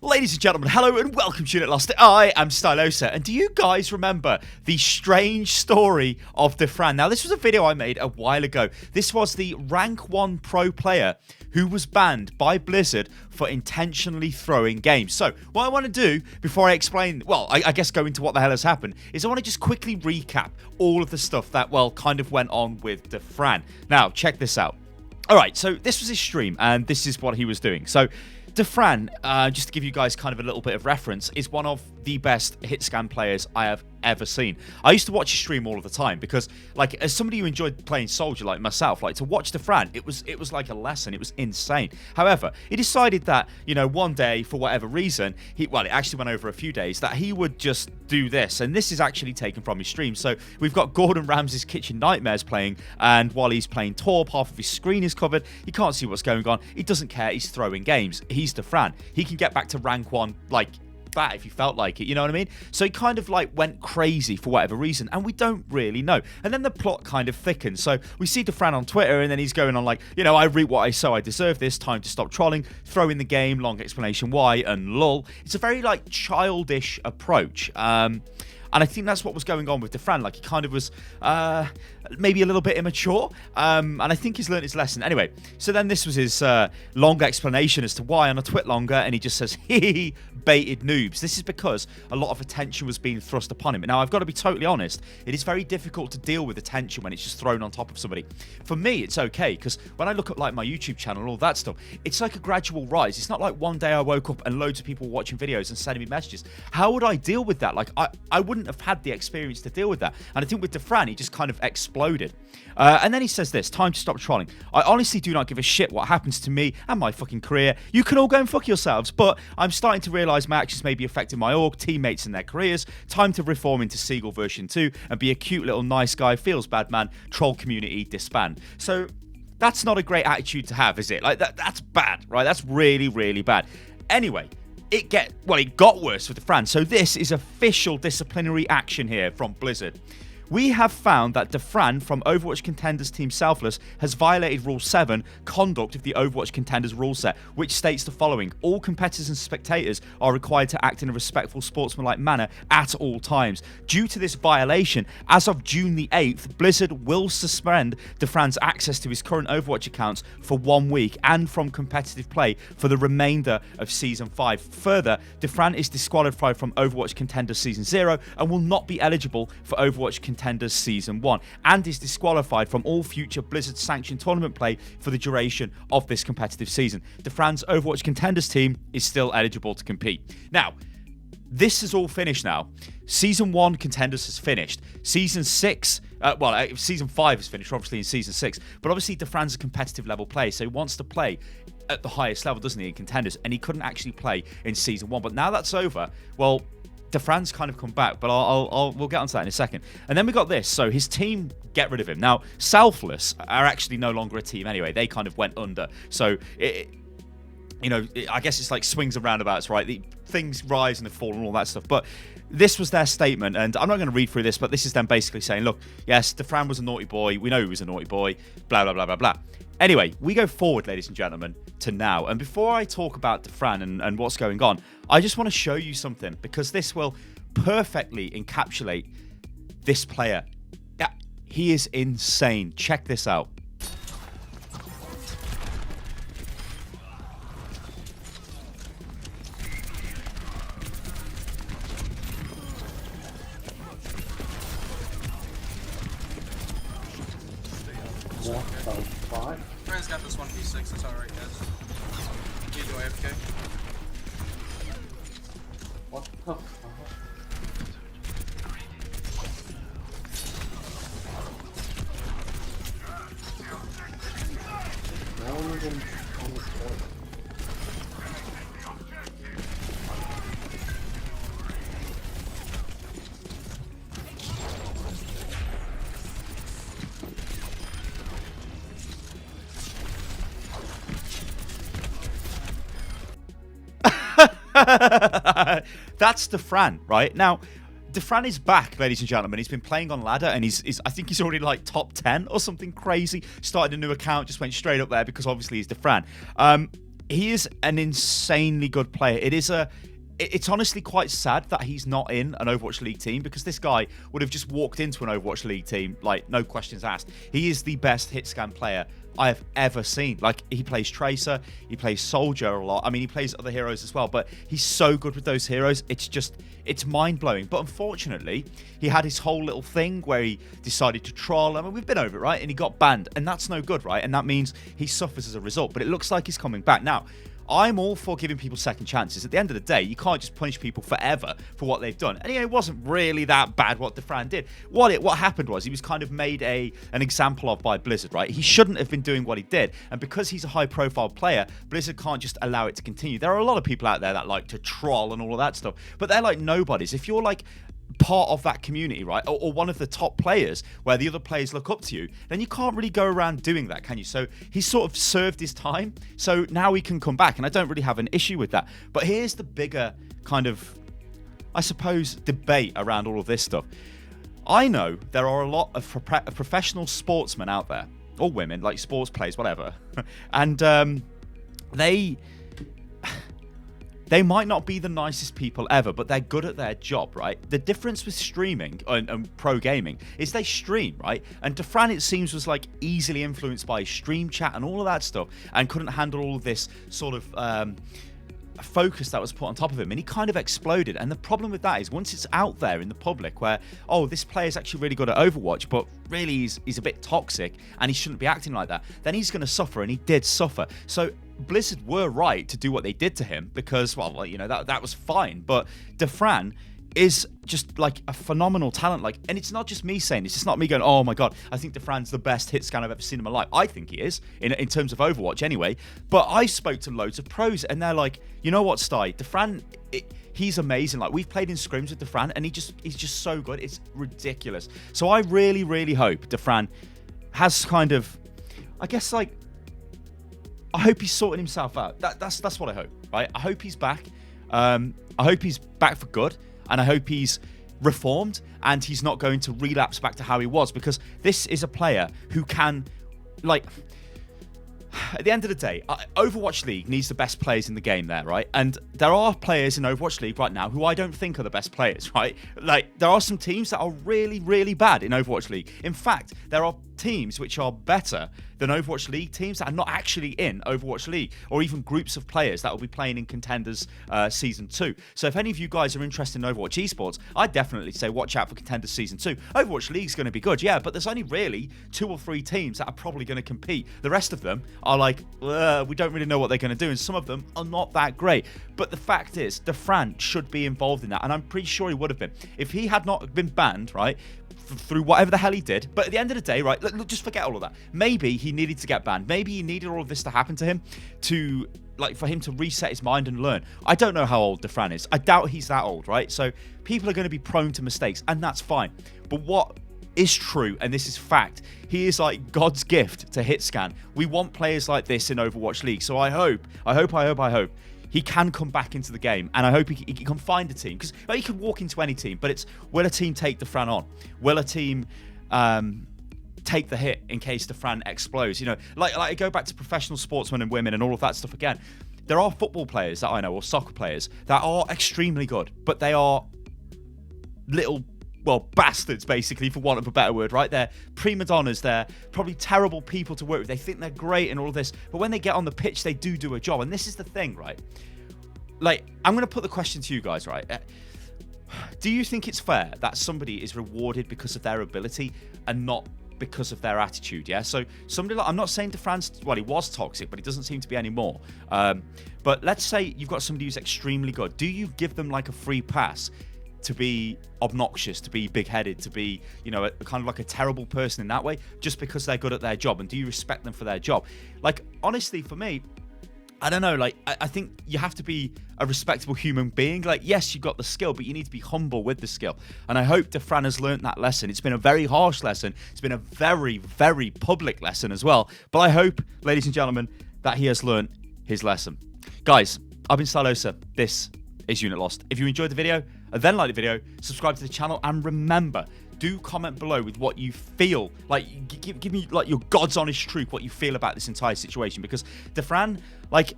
Ladies and gentlemen, hello and welcome to Unit Lost. I am Stylosa, and do you guys remember the strange story of Dafran? Now, this was a video I made a while ago. This was the Rank 1 pro player who was banned by Blizzard for intentionally throwing games. So, what I want to do before I explain, well, I guess go into what the hell has happened, is I want to just quickly recap all of the stuff that, well, kind of went on with Dafran. Now, check this out. Alright, so this was his stream, and this is what he was doing. So, Dafran, just to give you guys kind of a little bit of reference, is one of the best hit scan players I have ever seen. I used to watch his stream all of the time because, like, as somebody who enjoyed playing Soldier like myself, like, to watch Dafran, it was like a lesson. It was insane. However, he decided that, you know, one day, for whatever reason, it actually went over a few days, that he would just do this, and this is actually taken from his stream. So we've got Gordon Ramsay's Kitchen Nightmares playing, and while he's playing Torp, half of his screen is covered. He can't see what's going on. He doesn't care. He's throwing games. He's Dafran. He can get back to rank 1, like, that if he felt like it, you know what I mean? So he kind of like went crazy for whatever reason, and we don't really know. And then the plot kind of thickens. So we see Dafran on Twitter, and then he's going on like, you know, I reap what I sow, I deserve this, time to stop trolling, throw in the game, long explanation why, and lol. It's a very like childish approach. And I think that's what was going on with Dafran. Like, he kind of was maybe a little bit immature. And I think he's learned his lesson. Anyway, so then this was his long explanation as to why on a twit longer. And he just says, hee, baited noobs. This is because a lot of attention was being thrust upon him. Now, I've got to be totally honest. It is very difficult to deal with attention when it's just thrown on top of somebody. For me, it's okay. Because when I look at, like, my YouTube channel and all that stuff, it's like a gradual rise. It's not like one day I woke up and loads of people were watching videos and sending me messages. How would I deal with that? Like, I wouldn't have had the experience to deal with that. And I think with Dafran, he just kind of exploded. And then he says this, time to stop trolling. I honestly do not give a shit what happens to me and my fucking career. You can all go and fuck yourselves, but I'm starting to realise my actions may be affecting my org, teammates and their careers. Time to reform into Seagull version 2 and be a cute little nice guy, feels bad man, troll community, disband. So that's not a great attitude to have, is it? Like, that's bad, right? That's really, really bad. Anyway, it got worse with Dafran. So this is official disciplinary action here from Blizzard. We have found that Dafran from Overwatch Contenders Team Selfless has violated Rule 7, Conduct of the Overwatch Contenders rule set, which states the following. All competitors and spectators are required to act in a respectful, sportsmanlike manner at all times. Due to this violation, as of June the 8th, Blizzard will suspend Dafran's access to his current Overwatch accounts for 1 week and from competitive play for the remainder of Season 5. Further, Dafran is disqualified from Overwatch Contenders Season 0 and will not be eligible for Overwatch Contenders Season 1 and is disqualified from all future Blizzard sanctioned tournament play for the duration of this competitive season. Dafran's Overwatch Contenders team is still eligible to compete. Now, this is all finished now. Season 1 Contenders has finished. Season 6, Season 5 is finished, obviously, in Season 6. But obviously, Dafran's a competitive level player, so he wants to play at the highest level, doesn't he, in Contenders? And he couldn't actually play in Season 1. But now that's over, well, Dafran's kind of come back, but we'll get onto that in a second. And then we got this. So his team get rid of him. Now, Selfless are actually no longer a team anyway. They kind of went under. So, I guess it's like swings and roundabouts, right? Things rise and they fall and all that stuff. But this was their statement, and I'm not going to read through this, but this is them basically saying, look, yes, Dafran was a naughty boy. We know he was a naughty boy, blah, blah, blah, blah, blah. Anyway, we go forward, ladies and gentlemen, to now. And before I talk about Dafran and what's going on, I just want to show you something, because this will perfectly encapsulate this player. Yeah, he is insane. Check this out. Friends got this 1v6, it's alright, guys. You do AFK. What the fuck? No one even on the floor. That's Dafran, right? Now, Dafran is back, ladies and gentlemen. He's been playing on ladder, and I think he's already like top 10 or something crazy. Started a new account, just went straight up there because obviously he's Dafran. he is an insanely good player. It's honestly quite sad that he's not in an Overwatch League team, because this guy would have just walked into an Overwatch League team, like, no questions asked. He is the best hit scan player I have ever seen. Like, he plays Tracer, he plays Soldier a lot. I mean, he plays other heroes as well, but he's so good with those heroes. It's mind-blowing. But unfortunately, he had his whole little thing where he decided to troll. I mean, we've been over it, right? And he got banned, and that's no good, right? And that means he suffers as a result. But it looks like he's coming back. Now, I'm all for giving people second chances. At the end of the day, you can't just punish people forever for what they've done. And it wasn't really that bad what Dafran did. What happened was he was kind of made an example of by Blizzard, right? He shouldn't have been doing what he did. And because he's a high-profile player, Blizzard can't just allow it to continue. There are a lot of people out there that like to troll and all of that stuff, but they're like nobodies. If you're like part of that community, right, or one of the top players where the other players look up to you, then you can't really go around doing that, can you? So he's sort of served his time, so now he can come back, and I don't really have an issue with that. But here's the bigger kind of, I suppose, debate around all of this stuff. I know there are a lot of professional sportsmen out there, or women, like sports players, whatever, and they might not be the nicest people ever, but they're good at their job, right? The difference with streaming and pro gaming is they stream, right? And Dafran, it seems, was like easily influenced by stream chat and all of that stuff, and couldn't handle all of this sort of focus that was put on top of him, and he kind of exploded. And the problem with that is, once it's out there in the public where, oh, this player's actually really good at Overwatch, but really he's a bit toxic and he shouldn't be acting like that, then he's going to suffer, and he did suffer. So Blizzard were right to do what they did to him, because, well, you know, that was fine. But Dafran is just like a phenomenal talent. Like, and it's not just me saying this. It's not me going, oh my god, I think Dafran's the best hit scan I've ever seen in my life. I think he is, in terms of Overwatch anyway. But I spoke to loads of pros, and they're like, you know what, Sty, Dafran, he's amazing. Like, we've played in scrims with Dafran, and he's just so good. It's ridiculous. So I really, really hope Dafran has kind of, I guess, like, I hope he's sorting himself out. That's what I hope, right? I hope he's back. I hope he's back for good, and I hope he's reformed and he's not going to relapse back to how he was, because this is a player who can, like, at the end of the day, Overwatch League needs the best players in the game there, right? And there are players in Overwatch League right now who I don't think are the best players, right? Like, there are some teams that are really, really bad in Overwatch League. In fact, there are teams which are better than Overwatch League teams that are not actually in Overwatch League, or even groups of players that will be playing in Contenders Season 2. So if any of you guys are interested in Overwatch esports, I'd definitely say watch out for Contenders Season 2. Overwatch League's going to be good, yeah, but there's only really 2 or 3 teams that are probably going to compete. The rest of them are like, we don't really know what they're going to do, and some of them are not that great. But the fact is, Dafran should be involved in that, and I'm pretty sure he would have been. If he had not been banned, right, through whatever the hell he did. But at the end of the day, right, just forget all of that. Maybe he needed to get banned. Maybe he needed all of this to happen to him to, like, for him to reset his mind and learn. I don't know how old Dafran is. I doubt he's that old, right? So people are going to be prone to mistakes, and that's fine. But what is true, and this is fact, he is like God's gift to hit scan. We want players like this in Overwatch League. So I hope he can come back into the game, and I hope he can find a team, because he could walk into any team, but it's, will a team take Dafran on? Will a team take the hit in case Dafran explodes? You know, like I go back to professional sportsmen and women and all of that stuff again. There are football players that I know, or soccer players, that are extremely good, but they are little, well, bastards, basically, for want of a better word, right? They're prima donnas. They're probably terrible people to work with. They think they're great and all of this, but when they get on the pitch, they do a job. And this is the thing, right? Like, I'm going to put the question to you guys, right? Do you think it's fair that somebody is rewarded because of their ability and not because of their attitude? Yeah. So somebody like, I'm not saying Dafran's, well, he was toxic, but he doesn't seem to be anymore. But let's say you've got somebody who's extremely good. Do you give them like a free pass to be obnoxious, to be big-headed, to be, you know, kind of like a terrible person in that way, just because they're good at their job? And do you respect them for their job? Like, honestly, for me, I don't know, like, I think you have to be a respectable human being. Like, yes, you've got the skill, but you need to be humble with the skill. And I hope Dafran has learned that lesson. It's been a very harsh lesson. It's been a very, very public lesson as well. But I hope, ladies and gentlemen, that he has learned his lesson. Guys, I've been Stylosa. This is Unit Lost. If you enjoyed the video, then like the video, subscribe to the channel, and remember, do comment below with what you feel. Like, give me like your God's honest truth, what you feel about this entire situation, because Dafran, like,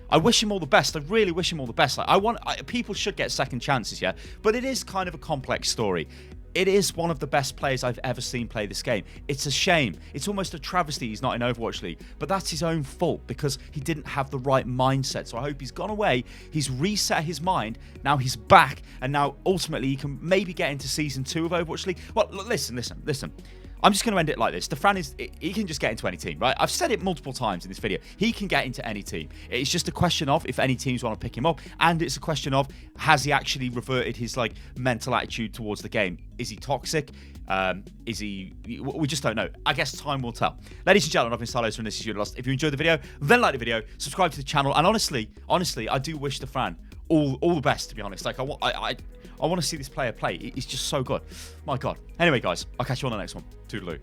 I wish him all the best. I really wish him all the best. Like, people should get second chances, yeah? But it is kind of a complex story. It is one of the best players I've ever seen play this game. It's a shame. It's almost a travesty he's not in Overwatch League. But that's his own fault because he didn't have the right mindset. So I hope he's gone away. He's reset his mind. Now he's back. And now ultimately he can maybe get into Season 2 of Overwatch League. Well, listen. I'm just going to end it like this. Dafran he can just get into any team, right? I've said it multiple times in this video. He can get into any team. It's just a question of if any teams want to pick him up, and it's a question of has he actually reverted his like mental attitude towards the game? Is he toxic? Is he? We just don't know. I guess time will tell. Ladies and gentlemen, I've been Stylosa, and this is You're Lost. If you enjoyed the video, then like the video, subscribe to the channel, and honestly, I do wish Dafran all the best. To be honest, like I want to see this player play. He's just so good. My God. Anyway, guys, I'll catch you on the next one. Toodaloo.